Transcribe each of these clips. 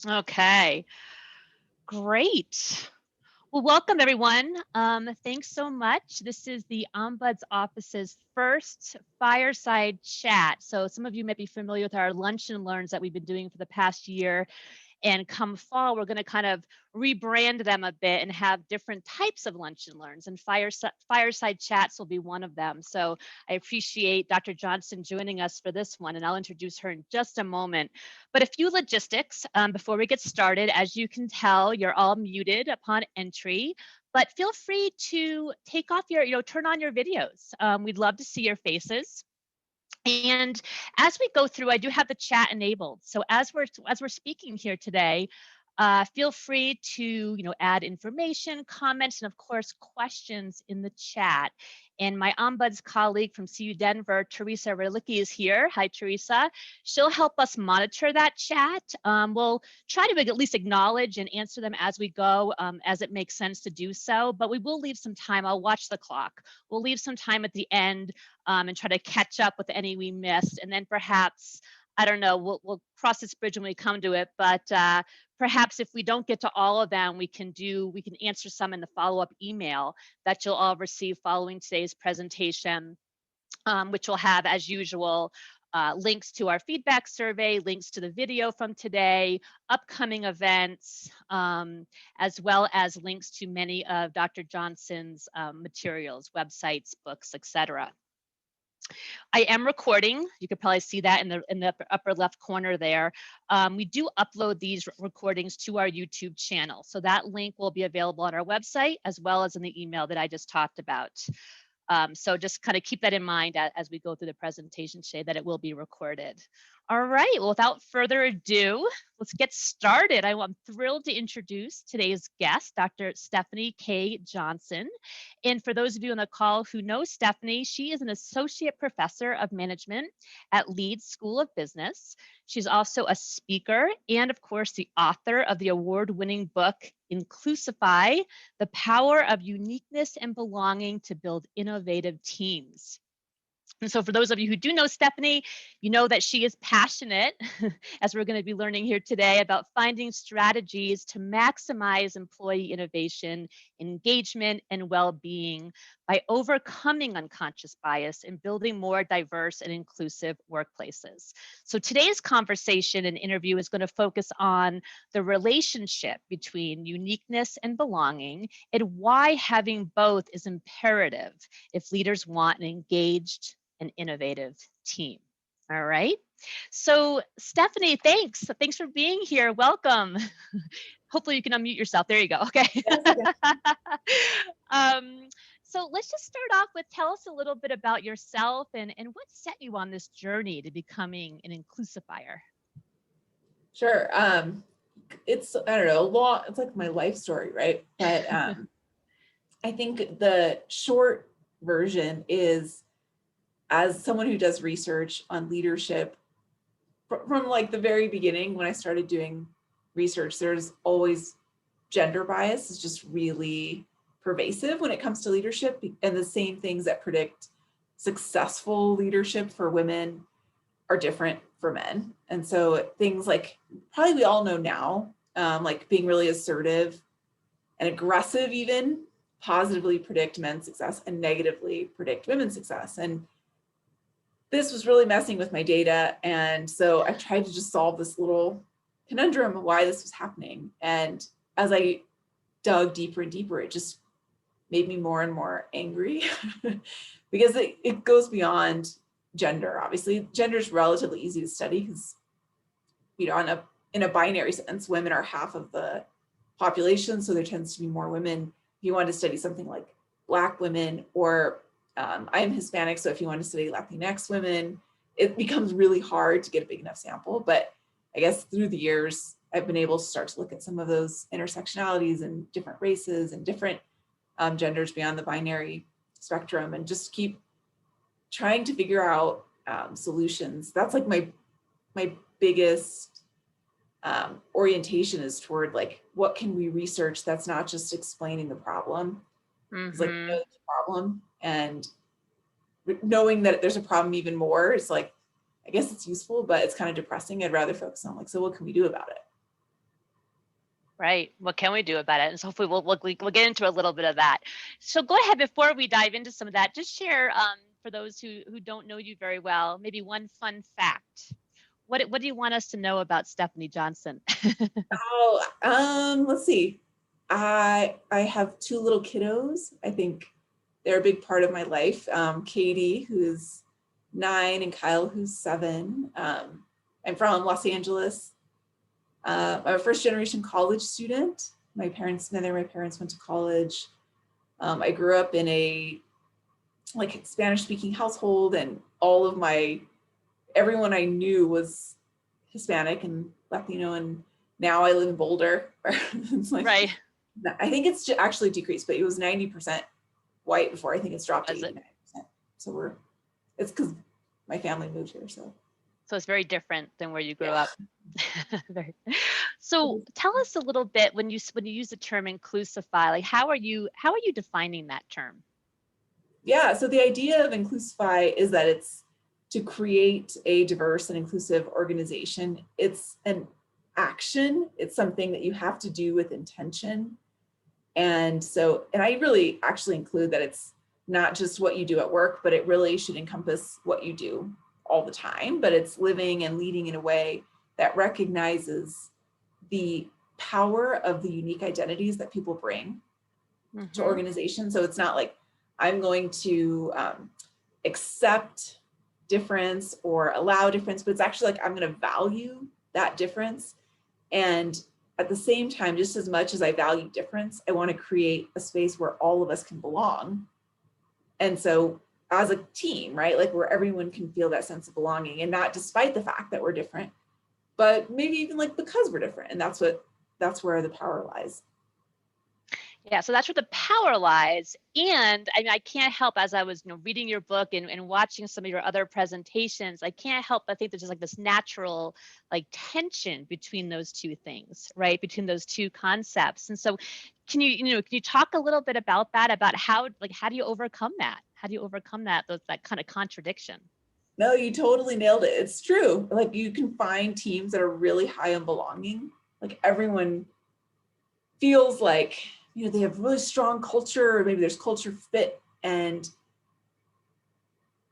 Okay, great. Well, welcome everyone. Thanks so much. This is the Ombuds Office's first Fireside Chat. So some of you may be familiar with our Lunch and Learns that we've been doing for the past year. And come fall, we're going to kind of rebrand them a bit and have different types of lunch and learns. And fireside chats will be one of them. So I appreciate Dr. Johnson joining us for this one, and I'll introduce her in just a moment. But a few logistics before we get started. As you can tell, you're all muted upon entry. But feel free to take off your, turn on your videos. We'd love to see your faces. And as we go through, I do have the chat enabled. So as we're speaking here today, feel free to add information, comments, and of course questions in the chat. And my Ombuds colleague from CU Denver, Teresa Relicki, is here. Hi, Teresa. She'll help us monitor that chat. We'll try to at least acknowledge and answer them as we go, as it makes sense to do so. But we will leave some time. I'll watch the clock. We'll leave some time at the end and try to catch up with any we missed. And then perhaps, I don't know, we'll cross this bridge when we come to it, but perhaps if we don't get to all of them, we can answer some in the follow-up email that you'll all receive following today's presentation, which will have, as usual, links to our feedback survey, links to the video from today, upcoming events, as well as links to many of Dr. Johnson's materials, websites, books, etc. I am recording. You could probably see that in the upper left corner there. We do upload these recordings to our YouTube channel. So that link will be available on our website as well as in the email that I just talked about. So just kind of keep that in mind as we go through the presentation today, that it will be recorded. All right, well, without further ado, let's get started. I'm thrilled to introduce today's guest, Dr. Stefanie K. Johnson. And for those of you on the call who know Stefanie, she is an associate professor of management at Leeds School of Business. She's also a speaker and, of course, the author of the award-winning book, Inclusify, The Power of Uniqueness and Belonging to Build Innovative Teams. And so for those of you who do know Stefanie, you know that she is passionate, as we're going to be learning here today, about finding strategies to maximize employee innovation, engagement, and well-being by overcoming unconscious bias and building more diverse and inclusive workplaces. So today's conversation and interview is going to focus on the relationship between uniqueness and belonging and why having both is imperative if leaders want an engaged and innovative team. All right. So Stefanie, thanks. Thanks for being here. Welcome. Hopefully you can unmute yourself. There you go. Okay. Yes. So let's just start off with, tell us a little bit about yourself and what set you on this journey to becoming an inclusifier. Sure. It's, I don't know, it's like my life story, right? But I think the short version is, as someone who does research on leadership, from like the very beginning, when I started doing research, there's always gender bias is just really pervasive when it comes to leadership, and the same things that predict successful leadership for women are different for men. And so things like, probably we all know now, like being really assertive and aggressive even positively predict men's success and negatively predict women's success. And this was really messing with my data. And so I tried to just solve this little conundrum of why this was happening. And as I dug deeper and deeper, it just made me more and more angry because it goes beyond gender. Obviously, gender is relatively easy to study because, in a binary sense, women are half of the population. So there tends to be more women. If you want to study something like Black women, or I am Hispanic, so if you want to study Latinx women, it becomes really hard to get a big enough sample. But I guess through the years, I've been able to start to look at some of those intersectionalities and different races and different genders beyond the binary spectrum, and just keep trying to figure out solutions. That's like my biggest orientation is toward like, what can we research that's not just explaining the problem? It's like, we know the problem, and knowing that there's a problem even more is like, I guess it's useful, but it's kind of depressing. I'd rather focus on like, so what can we do about it? Right. What can we do about it? And so hopefully we'll get into a little bit of that. So go ahead before we dive into some of that. Just share for those who don't know you very well, maybe one fun fact. What do you want us to know about Stefanie Johnson? Oh, let's see. I have two little kiddos. I think they're a big part of my life. Katie, who's 9, and Kyle, who's 7. I'm from Los Angeles. I'm a first generation college student. Neither of my parents went to college. I grew up in a Spanish speaking household, and everyone I knew was Hispanic and Latino, and now I live in Boulder. It's like, Right. I think it's actually decreased, but it was 90% white before. I think it's dropped to 89%. So it's because my family moved here. So it's very different than where you grew yeah. up. So tell us a little bit when you use the term inclusify, like how are you defining that term? Yeah, so the idea of Inclusify is that it's to create a diverse and inclusive organization. It's an action. It's something that you have to do with intention. And I really actually include that it's not just what you do at work, but it really should encompass what you do all the time. But it's living and leading in a way that recognizes the power of the unique identities that people bring to organizations. So it's not like I'm going to accept difference or allow difference, but it's actually like I'm going to value that difference. And at the same time, just as much as I value difference, I want to create a space where all of us can belong. And so as a team, right, like where everyone can feel that sense of belonging, and not despite the fact that we're different, but maybe even like because we're different. And that's where the power lies. Yeah, so that's where the power lies. And I mean, I can't help, as I was reading your book and watching some of your other presentations, I can't help but think there's just like this natural like tension between those two things, right? Between those two concepts. And so can you talk a little bit about that, about how do you overcome that? How do you overcome that kind of contradiction? No, you totally nailed it. It's true. Like you can find teams that are really high on belonging. Like everyone feels like, they have really strong culture, or maybe there's culture fit, and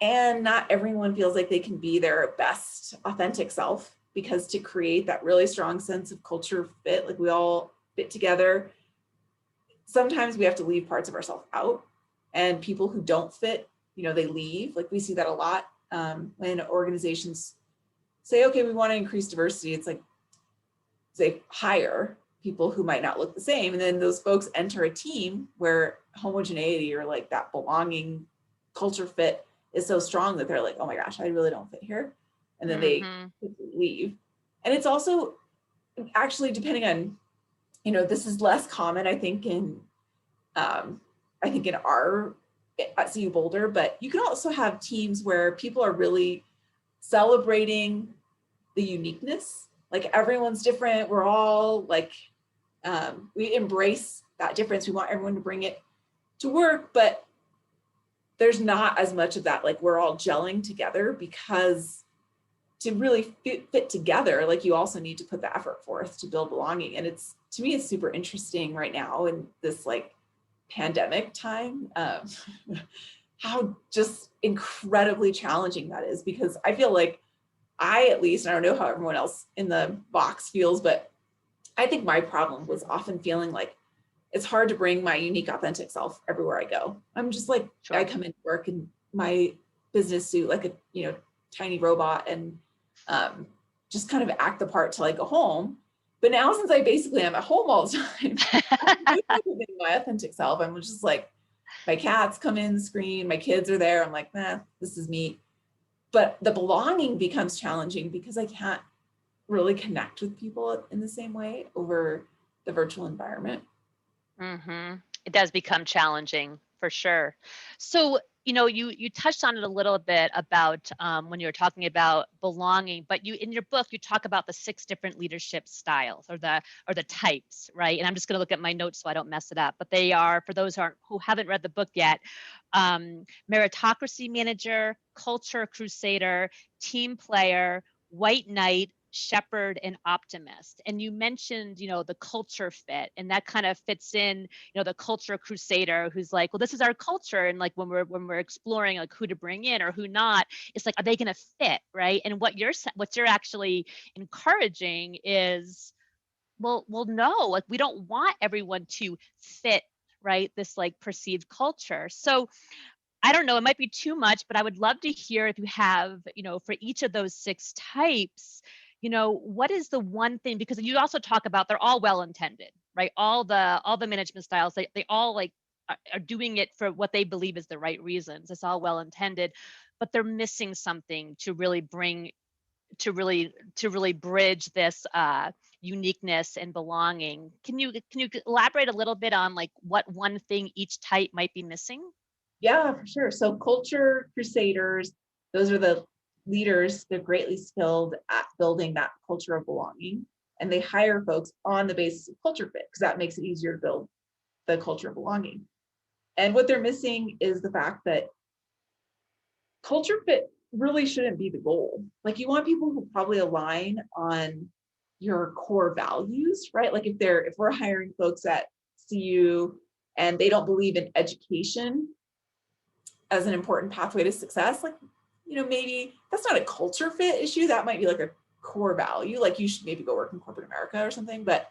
not everyone feels like they can be their best authentic self, because to create that really strong sense of culture fit, like we all fit together, sometimes we have to leave parts of ourselves out, and people who don't fit, they leave. Like we see that a lot when organizations say, okay, we want to increase diversity. It's like they hire people who might not look the same. And then those folks enter a team where homogeneity or like that belonging culture fit is so strong that they're like, oh my gosh, I really don't fit here. And then they leave. And it's also actually depending on, this is less common, I think, in our at CU Boulder, but you can also have teams where people are really celebrating the uniqueness. Like everyone's different. We're all like, we embrace that difference. We want everyone to bring it to work, but there's not as much of that. Like we're all gelling together, because to really fit together, like you also need to put the effort forth to build belonging. And to me, it's super interesting right now in this like pandemic time, how just incredibly challenging that is, because I feel like at least, I don't know how everyone else in the box feels, but I think my problem was often feeling like it's hard to bring my unique, authentic self everywhere I go. I'm just like, sure. I come into work in my business suit, like a, tiny robot, and just kind of act the part till I go home. But now, since I basically am at home all the time, I'm doing my authentic self. I'm just like, my cats come in the screen, my kids are there. I'm like, this is me. But the belonging becomes challenging because I can't really connect with people in the same way over the virtual environment. It does become challenging for sure. So, you touched on it a little bit about when you were talking about belonging, but in your book, you talk about the 6 different leadership styles or the types, right? And I'm just going to look at my notes so I don't mess it up. But they are, for those who haven't read the book yet, meritocracy manager, culture crusader, team player, white knight, shepherd, and optimist. And you mentioned, the culture fit, and that kind of fits in, the culture crusader who's like, well, this is our culture. And like when we're exploring like who to bring in or who not, it's like, are they going to fit? Right. And what you're actually encouraging is, well, no, like we don't want everyone to fit, right? This like perceived culture. So I don't know, it might be too much, but I would love to hear if you have, for each of those 6 types, what is the one thing, because you also talk about they're all well intended, right? All the management styles, they all like are doing it for what they believe is the right reasons. It's all well intended, but they're missing something to really bridge this uniqueness and belonging. Can you elaborate a little bit on like what one thing each type might be missing? Yeah, for sure. So culture crusaders, those are the leaders. They're greatly skilled at building that culture of belonging. And they hire folks on the basis of culture fit, because that makes it easier to build the culture of belonging. And what they're missing is the fact that culture fit really shouldn't be the goal. Like, you want people who probably align on your core values, right? Like if we're hiring folks at CU and they don't believe in education as an important pathway to success, like, maybe that's not a culture fit issue. That might be like a core value. Like, you should maybe go work in corporate America or something. But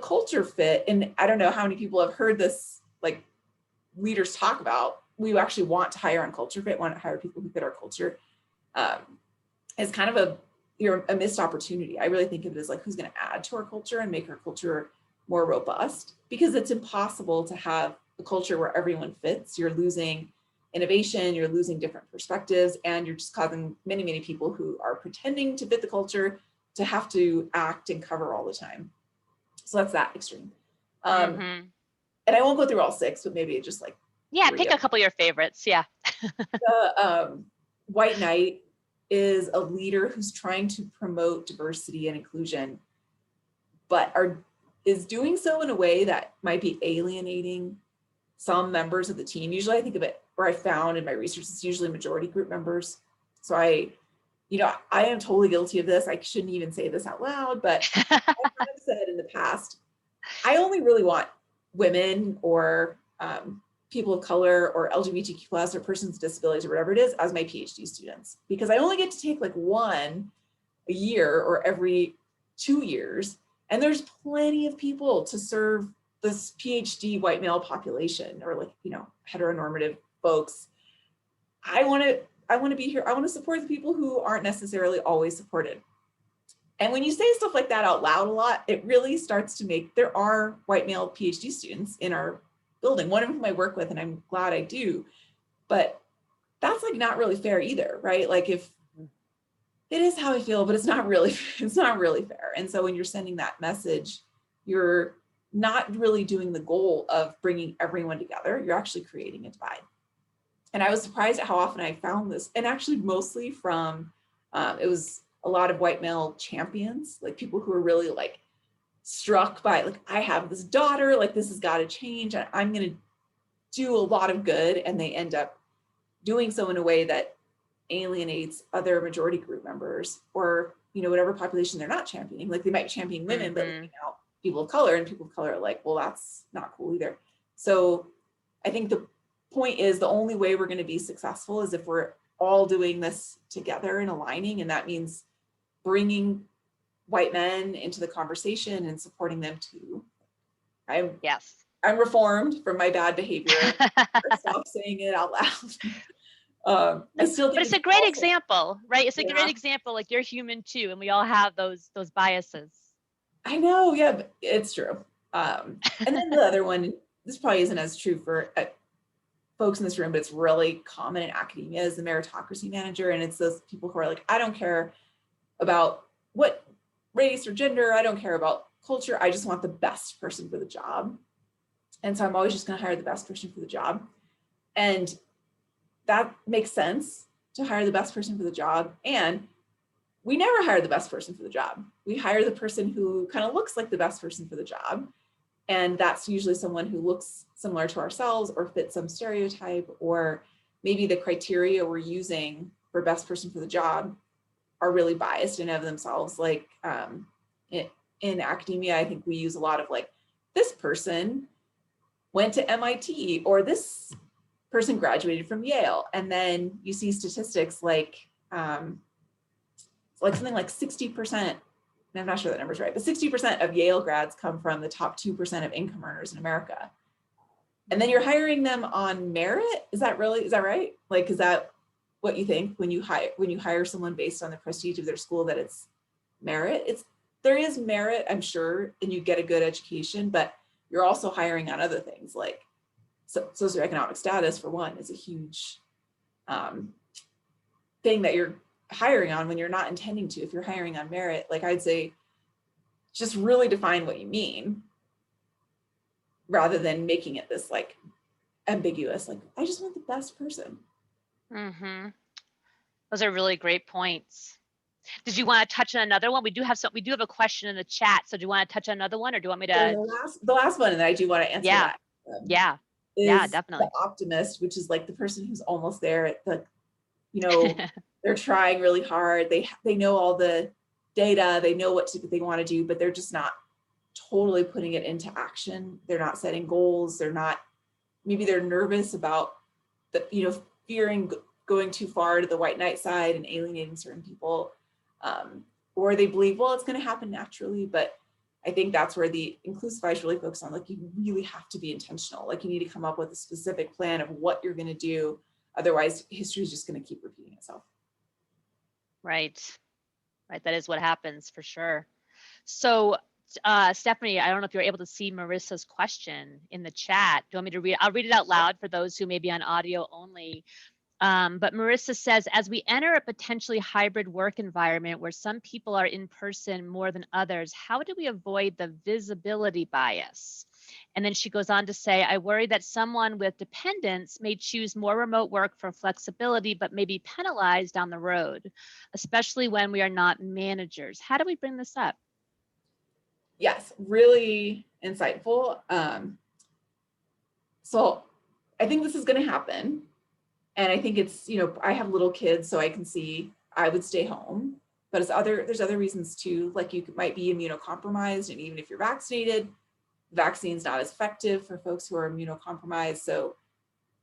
culture fit, and I don't know how many people have heard this, like, leaders talk about, we actually want to hire on culture fit, want to hire people who fit our culture, is kind of a missed opportunity. I really think of it as like, who's going to add to our culture and make our culture more robust, because it's impossible to have a culture where everyone fits. You're losing innovation, you're losing different perspectives, and you're just causing many, many people who are pretending to fit the culture to have to act and cover all the time. So that's that extreme. Mm-hmm. And I won't go through all 6, but maybe just like, yeah, pick a couple of your favorites. Yeah. The white knight is a leader who's trying to promote diversity and inclusion, but is doing so in a way that might be alienating some members of the team. Usually I think of it, or I found in my research, it's usually majority group members. So I am totally guilty of this. I shouldn't even say this out loud, but I've kind of said in the past, I only really want women or people of color or LGBTQ plus or persons with disabilities or whatever it is as my PhD students, because I only get to take like one a year or every 2 years. And there's plenty of people to serve this PhD white male population, or like, heteronormative folks. I want to be here. I want to support the people who aren't necessarily always supported. And when you say stuff like that out loud a lot, it really starts to make, there are white male PhD students in our building, one of whom I work with, and I'm glad I do, but that's like not really fair either, right? Like, if it is how I feel, but it's not really fair. And so when you're sending that message, you're not really doing the goal of bringing everyone together. You're actually creating a divide. And I was surprised at how often I found this, and actually mostly from, it was a lot of white male champions, like people who are really like struck by, like, I have this daughter, like this has got to change. I'm going to do a lot of good. And they end up doing so in a way that alienates other majority group members, or, whatever population they're not championing. Like, they might champion women, but leaving out people of color, and people of color are like, well, that's not cool either. So I think the point is, the only way we're going to be successful is if we're all doing this together and aligning. And that means bringing white men into the conversation and supporting them too. I'm reformed from my bad behavior. I stopped saying it out loud. I still think, but it's a great example, right? It's a great example. Like, you're human too, and we all have those biases. I know, yeah, but it's true. And then the other one, this probably isn't as true for folks in this room, but it's really common in academia, is the meritocracy manager. And it's those people who are like, I don't care about what race or gender, I don't care about culture, I just want the best person for the job. And so I'm always just going to hire the best person for the job. And that makes sense, to hire the best person for the job. And we never hire the best person for the job. We hire the person who kind of looks like the best person for the job. And that's usually someone who looks similar to ourselves or fits some stereotype, or maybe the criteria we're using for best person for the job are really biased in of themselves. Like in academia, I think we use a lot of like, this person went to MIT, or this person graduated from Yale. And then you see statistics like something like 60%, I'm not sure that number's right, but 60% of Yale grads come from the top 2% of income earners in America. And then you're hiring them on merit. Is that right? Like, is that what you think when you hire someone based on the prestige of their school, that it's merit? There is merit, I'm sure, and you get a good education, but you're also hiring on other things, like socioeconomic status, for one, is a huge thing that you're hiring on when you're not intending to. If you're hiring on merit, like, I'd say just really define what you mean, rather than making it this like ambiguous, like, I just want the best person. Mm-hmm. Those are really great points. Did you want to touch on another one? We do have a question in the chat. So do you want to touch on another one, or do you want me to? So the last one, and I do want to answer that. Yeah, definitely. The optimist, which is like the person who's almost there at the, they're trying really hard. They know all the data, they know what they want to do, but they're just not totally putting it into action. They're not setting goals. Maybe they're nervous about fearing going too far to the white knight side and alienating certain people. Or they believe, well, it's going to happen naturally. But I think that's where the Inclusify is really focused on, like, you really have to be intentional. Like, you need to come up with a specific plan of what you're going to do. Otherwise, history is just going to keep repeating itself. Right. That is what happens for sure. So, Stefanie, I don't know if you're able to see Marissa's question in the chat. Do you want me to read? I'll read it out loud for those who may be on audio only. But Marissa says, as we enter a potentially hybrid work environment where some people are in person more than others, how do we avoid the visibility bias? And then she goes on to say, I worry that someone with dependents may choose more remote work for flexibility, but may be penalized down the road, especially when we are not managers. How do we bring this up? Yes, really insightful. So I think this is going to happen. And I think it's, I have little kids, so I can see I would stay home, but there's other reasons too. Like, you might be immunocompromised, and even if you're vaccinated, vaccine's not as effective for folks who are immunocompromised. So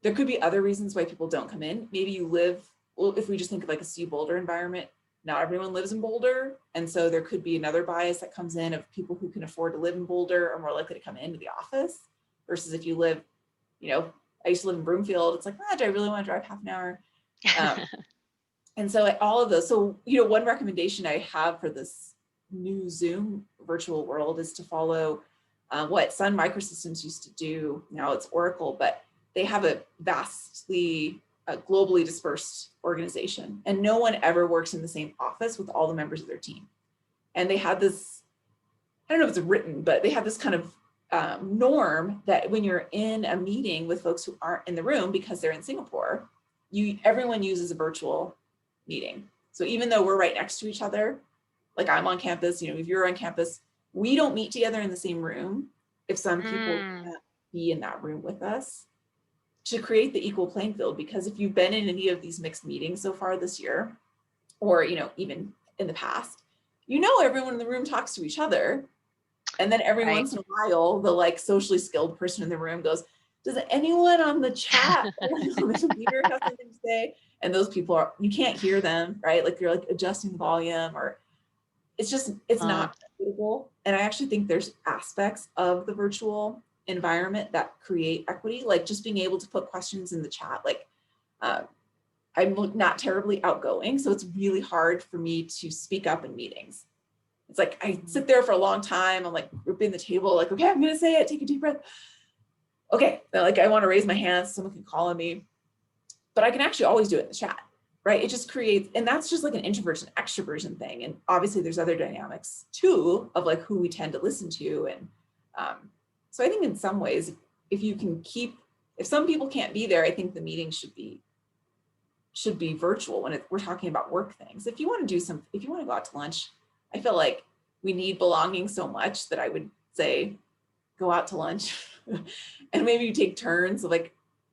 there could be other reasons why people don't come in. Maybe you live, well, if we just think of like a C Boulder environment, not everyone lives in Boulder. And so there could be another bias that comes in of people who can afford to live in Boulder are more likely to come into the office, versus if you live, I used to live in Broomfield. It's like, do I really want to drive half an hour? And so all of those. So, one recommendation I have for this new Zoom virtual world is to follow what Sun Microsystems used to do. Now it's Oracle, but they have a vastly globally dispersed organization, and no one ever works in the same office with all the members of their team. And they had this, I don't know if it's written, but they have this kind of norm that when you're in a meeting with folks who aren't in the room because they're in Singapore, everyone uses a virtual meeting. So even though we're right next to each other, like I'm on campus, if you're on campus, we don't meet together in the same room if some people can't be in that room with us, to create the equal playing field. Because if you've been in any of these mixed meetings so far this year, or even in the past, everyone in the room talks to each other. And then every once in a while, the like socially skilled person in the room goes, does anyone on the chat or on the computer have something to say? And those people you can't hear them, right? Like, you're like adjusting the volume, or it's not equitable. And I actually think there's aspects of the virtual environment that create equity, like just being able to put questions in the chat. Like, I'm not terribly outgoing, so it's really hard for me to speak up in meetings. It's like, I sit there for a long time. I'm like gripping the table, like, okay, I'm going to say it. Take a deep breath. Okay. Like, I want to raise my hand so someone can call on me, but I can actually always do it in the chat, right? It just creates, and that's just like an introversion, extroversion thing. And obviously there's other dynamics too, of like who we tend to listen to. And so I think in some ways, if some people can't be there, I think the meeting should be virtual when we're talking about work things. If you want to go out to lunch, I feel like we need belonging so much that I would say, go out to lunch and maybe you take turns.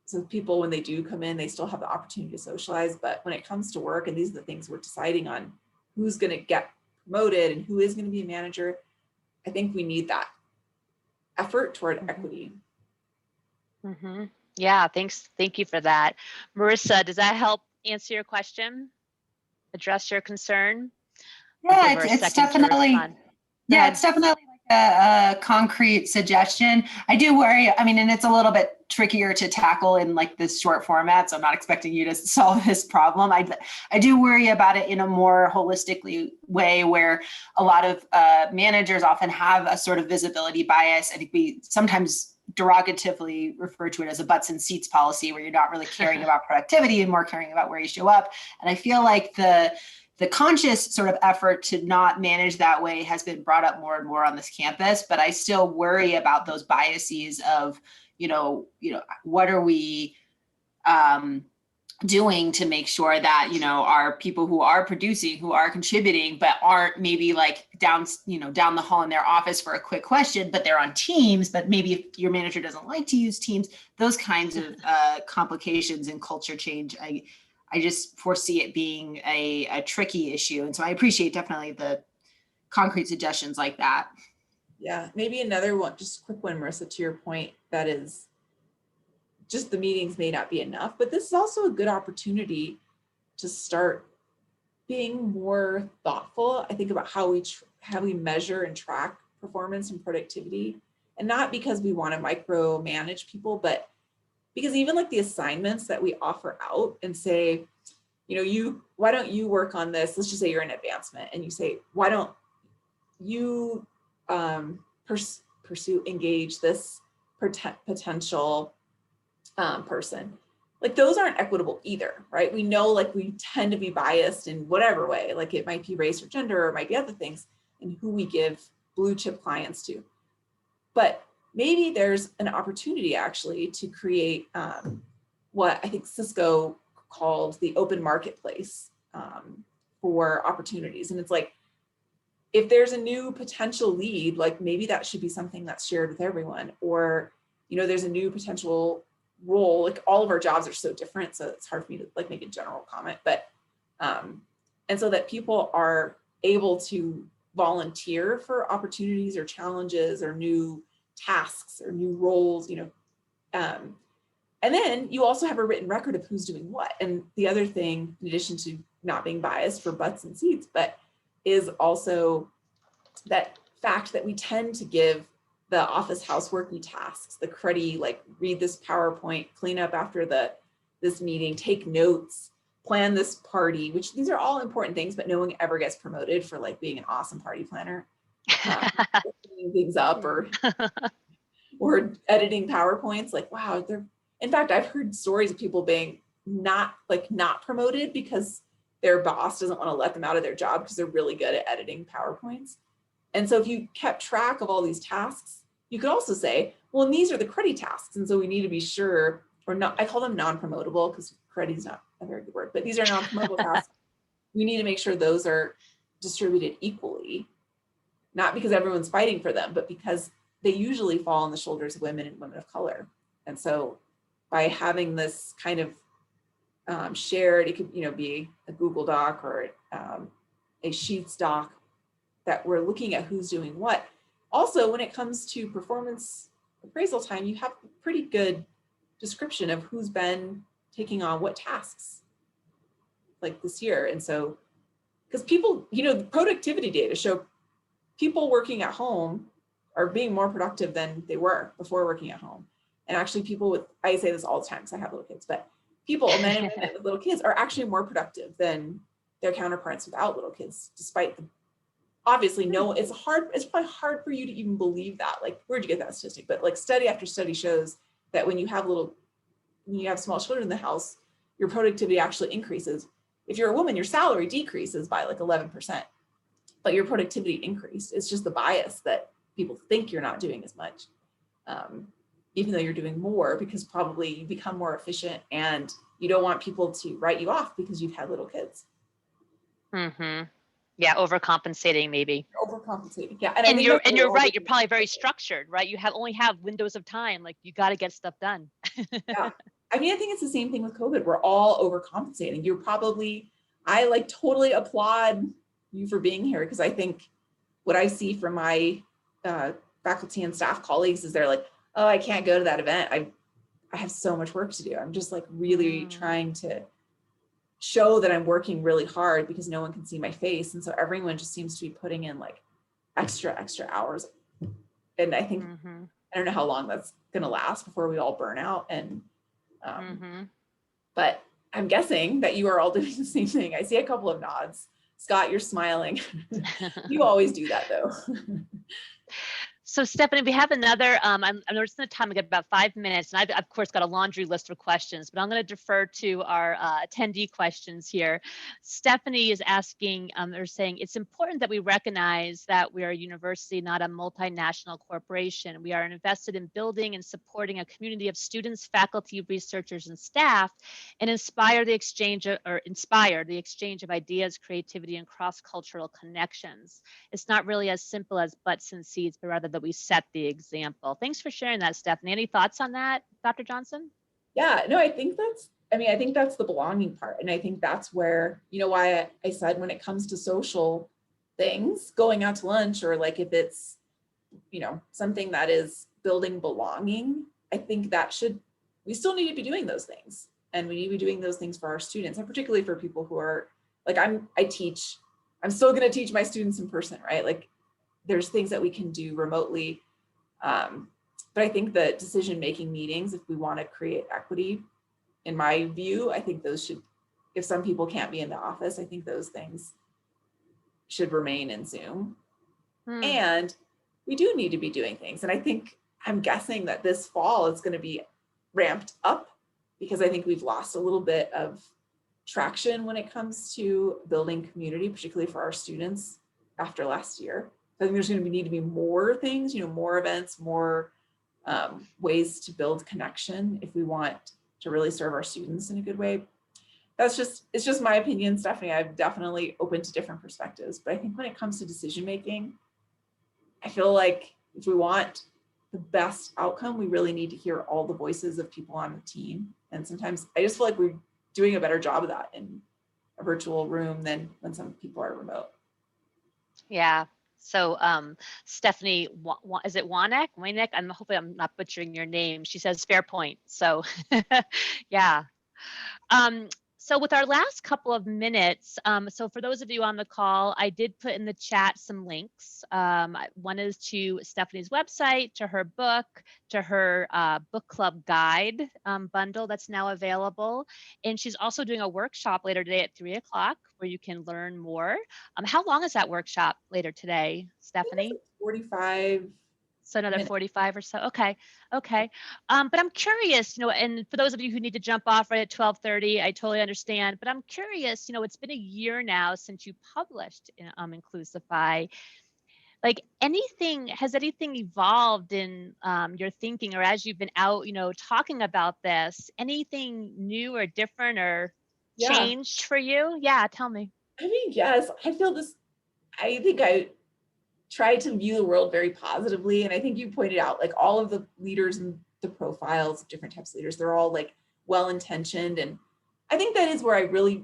So people, when they do come in, they still have the opportunity to socialize. But when it comes to work, and these are the things we're deciding on who's going to get promoted and who is going to be a manager. I think we need that effort toward equity. Mm-hmm. Yeah, thanks. Thank you for that. Marissa, does that help answer your question? Address your concern? Yeah, it's definitely, yeah, it's definitely like a concrete suggestion. I do worry, I mean, and it's a little bit trickier to tackle in like this short format, so I'm not expecting you to solve this problem. I do worry about it in a more holistically way, where a lot of managers often have a sort of visibility bias. I think we sometimes derogatively refer to it as a butts and seats policy, where you're not really caring about productivity and more caring about where you show up. And I feel like the conscious sort of effort to not manage that way has been brought up more and more on this campus, but I still worry about those biases of, what are we doing to make sure that, our people who are producing, who are contributing, but aren't maybe like down the hall in their office for a quick question, but they're on Teams, but maybe if your manager doesn't like to use Teams, those kinds of complications and culture change, I just foresee it being a tricky issue. And so I appreciate definitely the concrete suggestions like that. Yeah, maybe another one, just a quick one, Marissa, to your point, that is just the meetings may not be enough, but this is also a good opportunity to start being more thoughtful, I think, about how we measure and track performance and productivity. And not because we want to micromanage people, but because even like the assignments that we offer out and say, why don't you work on this? Let's just say you're in advancement and you say, why don't you engage this potential person? Like those aren't equitable either, right? We know like we tend to be biased in whatever way, like it might be race or gender, or it might be other things, and who we give blue chip clients to. But maybe there's an opportunity actually to create what I think Cisco called the open marketplace for opportunities. And it's like, if there's a new potential lead, like maybe that should be something that's shared with everyone, or, there's a new potential role. Like all of our jobs are so different, so it's hard for me to like make a general comment, but, and so that people are able to volunteer for opportunities or challenges or new tasks or new roles, and then you also have a written record of who's doing what. And the other thing, in addition to not being biased for butts and seats, but is also that fact that we tend to give the office houseworky tasks, the cruddy, like read this PowerPoint, clean up after this meeting, take notes, plan this party, which these are all important things, but no one ever gets promoted for like being an awesome party planner, cleaning things up or editing PowerPoints. Like, wow, in fact, I've heard stories of people being not promoted because their boss doesn't want to let them out of their job because they're really good at editing PowerPoints. And so if you kept track of all these tasks, you could also say, well, and these are the cruddy tasks. And so we need to be sure, or not, I call them non-promotable because cruddy is not a very good word, but these are non-promotable tasks. We need to make sure those are distributed equally, not because everyone's fighting for them, but because they usually fall on the shoulders of women and women of color. And so by having this kind of shared, it could be a Google Doc or a Sheets doc that we're looking at who's doing what. Also, when it comes to performance appraisal time, you have a pretty good description of who's been taking on what tasks like this year. And so, because people, the productivity data show people working at home are being more productive than they were before working at home. And actually I say this all the time because I have little kids, but people, men and women with little kids, are actually more productive than their counterparts without little kids, despite obviously it's probably hard for you to even believe that. Like, where'd you get that statistic? But like study after study shows that when you have small children in the house, your productivity actually increases. If you're a woman, your salary decreases by like 11%, but your productivity increased. It's just the bias that people think you're not doing as much, even though you're doing more, because probably you become more efficient and you don't want people to write you off because you've had little kids. Mm-hmm. Yeah, overcompensating maybe. Overcompensating, yeah. And you're right. You're probably very structured, right? You only have windows of time. Like you got to get stuff done. Yeah, I mean, I think it's the same thing with COVID. We're all overcompensating. I like totally applaud you for being here, because I think what I see from my faculty and staff colleagues is they're like, oh, I can't go to that event. I have so much work to do. I'm just like really trying to show that I'm working really hard because no one can see my face. And so everyone just seems to be putting in like extra hours. And I think, I don't know how long that's going to last before we all burn out. And, but I'm guessing that you are all doing the same thing. I see a couple of nods. Scott, you're smiling. You always do that though. So Stefanie, we have another, I'm noticing the time, we got about 5 minutes, and I've of course got a laundry list of questions, but I'm going to defer to our attendee questions here. Stefanie is asking, or saying, it's important that we recognize that we are a university, not a multinational corporation. We are invested in building and supporting a community of students, faculty, researchers, and staff, and inspire the exchange of ideas, creativity, and cross-cultural connections. It's not really as simple as butts and seats, but rather that we set the example. Thanks for sharing that, Stefanie. Any thoughts on that, Dr. Johnson? Yeah, no, I think that's the belonging part. And I think that's where, why I said when it comes to social things, going out to lunch, or like if it's, something that is building belonging, I think we still need to be doing those things. And we need to be doing those things for our students, and particularly for people who are like, I'm still going to teach my students in person, right? Like there's things that we can do remotely. But I think that decision-making meetings, if we want to create equity, in my view, I think those should, if some people can't be in the office, I think those things should remain in Zoom. And we do need to be doing things. And I'm guessing that this fall it's going to be ramped up, because I think we've lost a little bit of traction when it comes to building community, particularly for our students after last year. I think there's going to need to be more things, more events, more ways to build connection if we want to really serve our students in a good way. It's just my opinion, Stefanie. I'm definitely open to different perspectives, but I think when it comes to decision making, I feel like if we want the best outcome, we really need to hear all the voices of people on the team. And sometimes I just feel like we're doing a better job of that in a virtual room than when some people are remote. Yeah. So Stefanie, is it Wanek? I'm hoping I'm not butchering your name. She says fair point. So yeah. So with our last couple of minutes, so for those of you on the call, I did put in the chat some links. One is to Stefanie's website, to her book, to her book club guide bundle that's now available. And she's also doing a workshop later today at 3 o'clock where you can learn more. How long is that workshop later today, Stefanie? 45. So another 45 or so. Okay. But I'm curious, and for those of you who need to jump off right at 12:30, I totally understand. But I'm curious, it's been a year now since you published Inclusify. Like has anything evolved in your thinking, or as you've been out, talking about this, anything new or different or changed for you? Yeah, tell me. I mean, yes, I feel this. I think I try to view the world very positively. And I think you pointed out, like, all of the leaders and the profiles of different types of leaders, they're all like well-intentioned. And I think that is where I really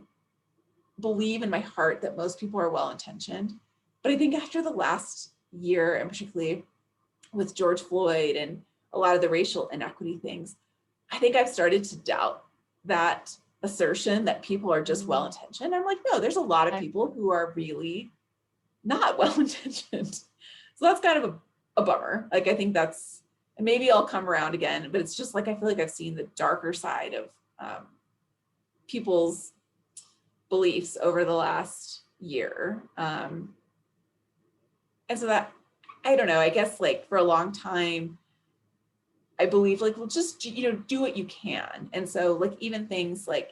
believe in my heart that most people are well-intentioned. But I think after the last year, and particularly with George Floyd and a lot of the racial inequity things, I think I've started to doubt that assertion that people are just well-intentioned. I'm like, no, there's a lot of people who are really not well-intentioned. So that's kind of a bummer. Like, I think that's, and maybe I'll come around again, but it's just like, I feel like I've seen the darker side of people's beliefs over the last year. And so that, I don't know, I guess like for a long time, I believe like, well, just, do what you can. And so like even things like,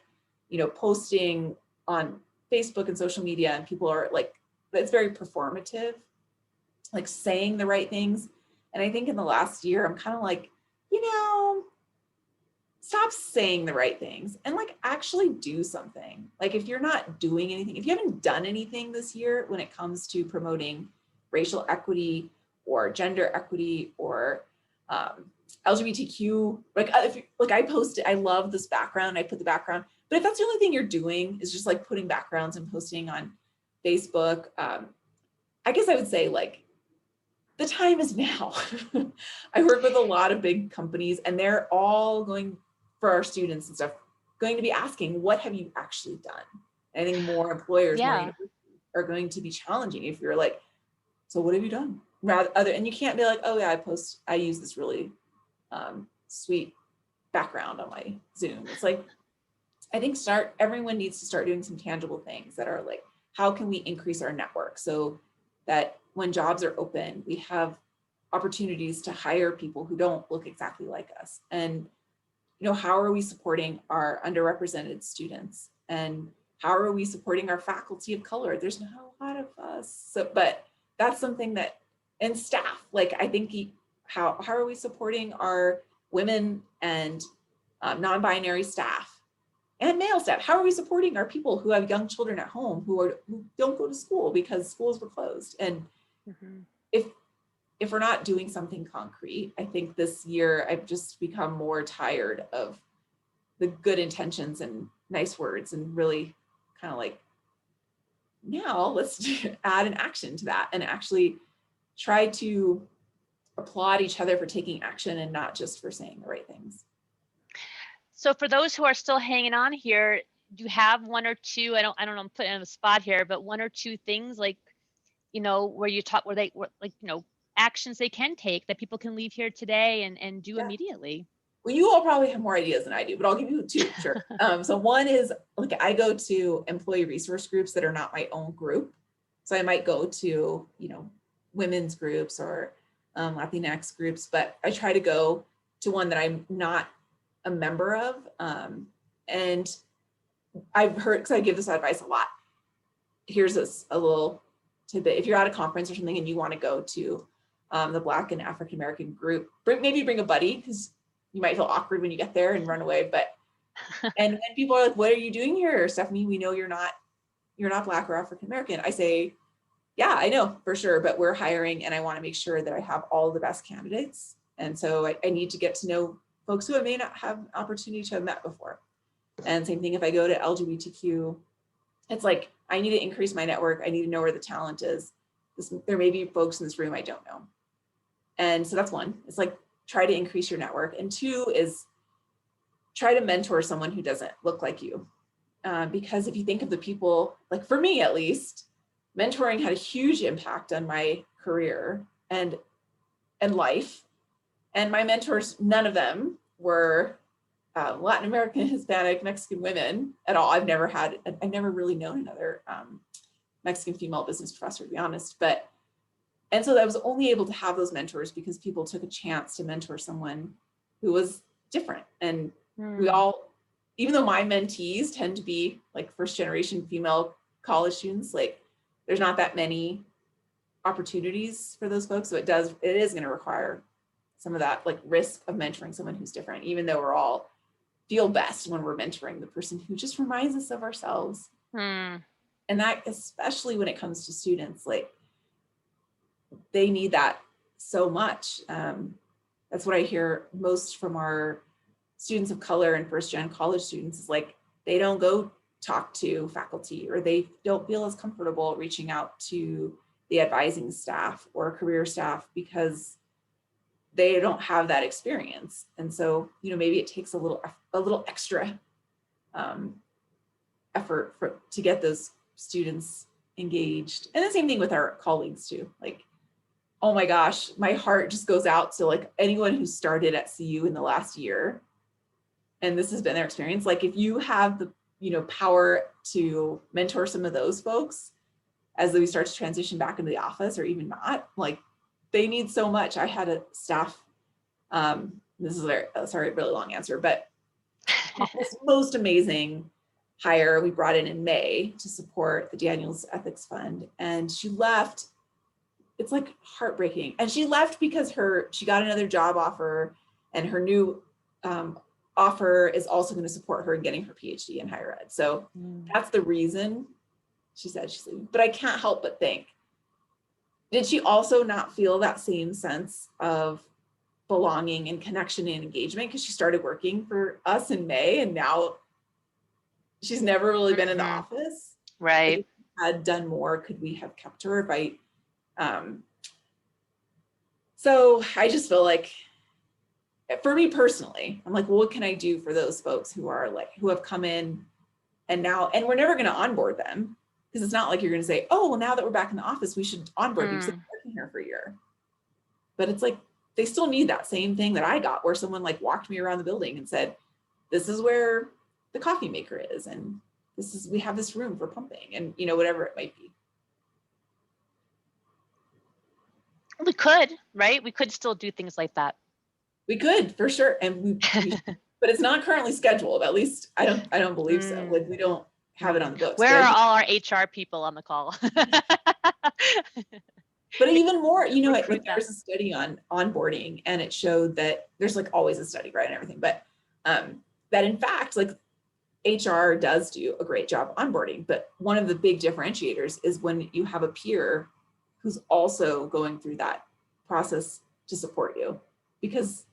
posting on Facebook and social media, and people are like, it's very performative, like saying the right things. And I think in the last year, I'm kind of like, stop saying the right things and like actually do something. Like if you're not doing anything, if you haven't done anything this year when it comes to promoting racial equity or gender equity or LGBTQ, like I posted, I love this background, I put the background, but if that's the only thing you're doing is just like putting backgrounds and posting on Facebook. I guess I would say like the time is now. I work with a lot of big companies and they're all going, for our students and stuff, going to be asking, what have you actually done? I think more employers, more universities are going to be challenging if you're like, so what have you done? And you can't be like, oh yeah, I use this really sweet background on my Zoom. It's like, I think everyone needs to start doing some tangible things that are like, how can we increase our network so that when jobs are open, we have opportunities to hire people who don't look exactly like us? And, how are we supporting our underrepresented students? And how are we supporting our faculty of color? There's not a lot of us. So, but that's something that, and staff, like I think how are we supporting our women and non-binary staff and male staff? How are we supporting our people who have young children at home who don't go to school because schools were closed? And if we're not doing something concrete, I think this year I've just become more tired of the good intentions and nice words and really kind of like, now let's add an action to that and actually try to applaud each other for taking action and not just for saying the right things. So for those who are still hanging on here, do you have one or two, I don't know, I'm putting on the spot here, but one or two things like, where you talk, actions they can take that people can leave here today and do immediately? Well, you all probably have more ideas than I do, but I'll give you two, sure. So one is like, I go to employee resource groups that are not my own group. So I might go to, women's groups or Latinx groups, but I try to go to one that I'm not a member of. And I've heard, because I give this advice a lot. Here's a little tidbit. If you're at a conference or something and you want to go to the Black and African American group, maybe bring a buddy, because you might feel awkward when you get there and run away. But and when people are like, "What are you doing here, Stefanie? We know you're not Black or African American." I say, "Yeah, I know for sure, but we're hiring, and I want to make sure that I have all the best candidates, and so I need to get to know folks who I may not have an opportunity to have met before." And same thing if I go to LGBTQ, it's like, I need to increase my network. I need to know where the talent is. There may be folks in this room I don't know. And so that's one. It's like, try to increase your network. And two is try to mentor someone who doesn't look like you. Because if you think of the people, like for me at least, mentoring had a huge impact on my career and life. And my mentors, none of them were Latin American, Hispanic, Mexican women at all. I've never really known another Mexican female business professor, to be honest. And so I was only able to have those mentors because people took a chance to mentor someone who was different. And we all, even though my mentees tend to be like first generation female college students, like there's not that many opportunities for those folks. So it is going to require some of that like risk of mentoring someone who's different, even though we're all feel best when we're mentoring the person who just reminds us of ourselves. And that, especially when it comes to students, like they need that so much. That's what I hear most from our students of color and first gen college students is like, they don't go talk to faculty or they don't feel as comfortable reaching out to the advising staff or career staff because they don't have that experience. And so, maybe it takes a little extra effort to get those students engaged. And the same thing with our colleagues too. Like, oh my gosh, my heart just goes out to like anyone who started at CU in the last year. And this has been their experience. Like if you have the, power to mentor some of those folks as we start to transition back into the office or even not, like they need so much. I had a staff, this is a really long answer, but this most amazing hire we brought in May to support the Daniels Ethics Fund. And she left, it's like heartbreaking. And she left because she got another job offer and her new offer is also going to support her in getting her PhD in higher ed. So that's the reason she said she's leaving. But I can't help but think, did she also not feel that same sense of belonging and connection and engagement because she started working for us in May and now she's never really been in the office? Right. had done more, could we have kept her? So I just feel like, for me personally, I'm like, well, what can I do for those folks who have come in and we're never going to onboard them, because it's not like you're going to say, oh, well, now that we're back in the office, we should onboard you because they've been working here for a year. But it's like, they still need that same thing that I got, where someone like walked me around the building and said, this is where the coffee maker is, and we have this room for pumping, and whatever it might be. We could, right? We could still do things like that. We could, for sure. And but it's not currently scheduled. At least I don't believe so. Like, we don't have it on the books. Where are all our HR people on the call? But even more, like, there was a study on onboarding, and it showed that there's like always a study, right, and everything, but that in fact, like, HR does do a great job onboarding, but one of the big differentiators is when you have a peer who's also going through that process to support you, because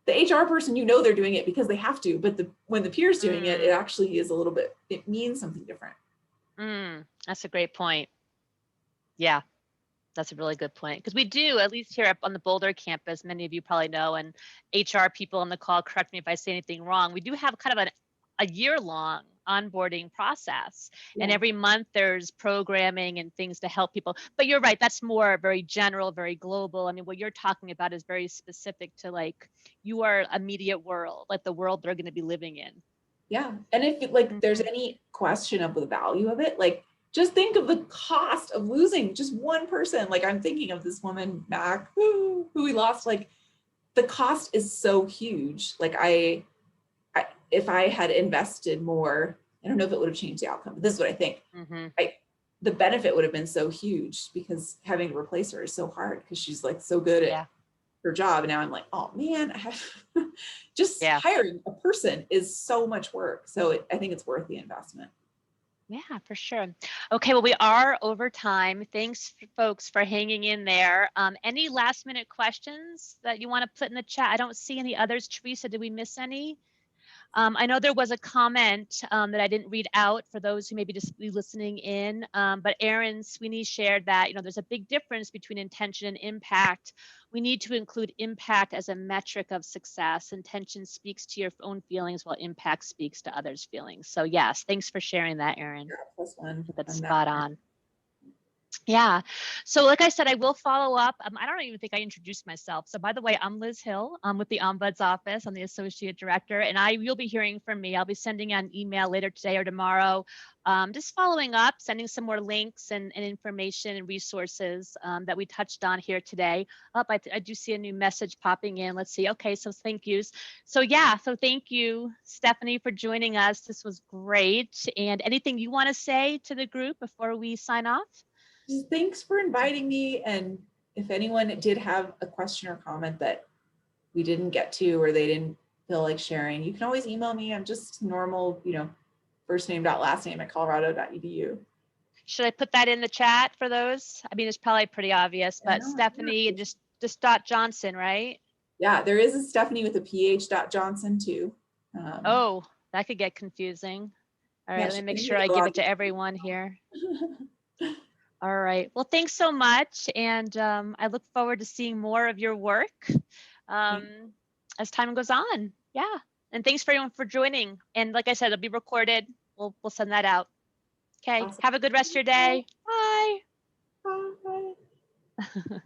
the HR person, they're doing it because they have to, but when the peer's doing it, it actually is it means something different. That's a great point. Yeah, that's a really good point. Because we do, at least here up on the Boulder campus, many of you probably know, and HR people on the call, correct me if I say anything wrong, we do have kind of a year-long onboarding process. Yeah. And every month there's programming and things to help people. But you're right, that's more very general, very global. I mean, what you're talking about is very specific to like your immediate world, like the world they're going to be living in. Yeah. And if like there's any question of the value of it, like, just think of the cost of losing just one person. Like, I'm thinking of this woman, Mac, who we lost. Like, the cost is so huge. Like, if I had invested more, I don't know if it would have changed the outcome, but this is what I think. The benefit would have been so huge, because having to replace her is so hard, because she's like so good at her job. And now I'm like, oh man, hiring a person is so much work. So I think it's worth the investment. Yeah, for sure. Okay, well, we are over time. Thanks, folks, for hanging in there. Any last minute questions that you want to put in the chat? I don't see any others. Teresa, did we miss any? I know there was a comment that I didn't read out for those who maybe just be listening in, but Erin Sweeney shared that, there's a big difference between intention and impact. We need to include impact as a metric of success. Intention speaks to your own feelings, while impact speaks to others' feelings. So yes, thanks for sharing that, Erin. That's spot on. Yeah. So like I said, I will follow up. I don't even think I introduced myself. So by the way, I'm Liz Hill. I'm with the Ombuds office. I'm the associate director, and you'll be hearing from me. I'll be sending an email later today or tomorrow, just following up, sending some more links and information and resources that we touched on here today. I do see a new message popping in. Let's see. Okay. So thank yous. So yeah. So thank you, Stefanie, for joining us. This was great. And anything you want to say to the group before we sign off? Thanks for inviting me. And if anyone did have a question or comment that we didn't get to, or they didn't feel like sharing, you can always email me. I'm just normal, first name dot last name at colorado.edu. Should I put that in the chat for those? I mean, it's probably pretty obvious, but Stefanie, just .Johnson, right? Yeah, there is a Stefanie with a PH .Johnson too. Oh, that could get confusing. All right, let me make sure I give it to everyone here. All right. Well, thanks so much. And I look forward to seeing more of your work as time goes on. Yeah. And thanks for everyone for joining. And like I said, it'll be recorded. We'll send that out. Okay. Awesome. Have a good rest of your day. Bye. Bye.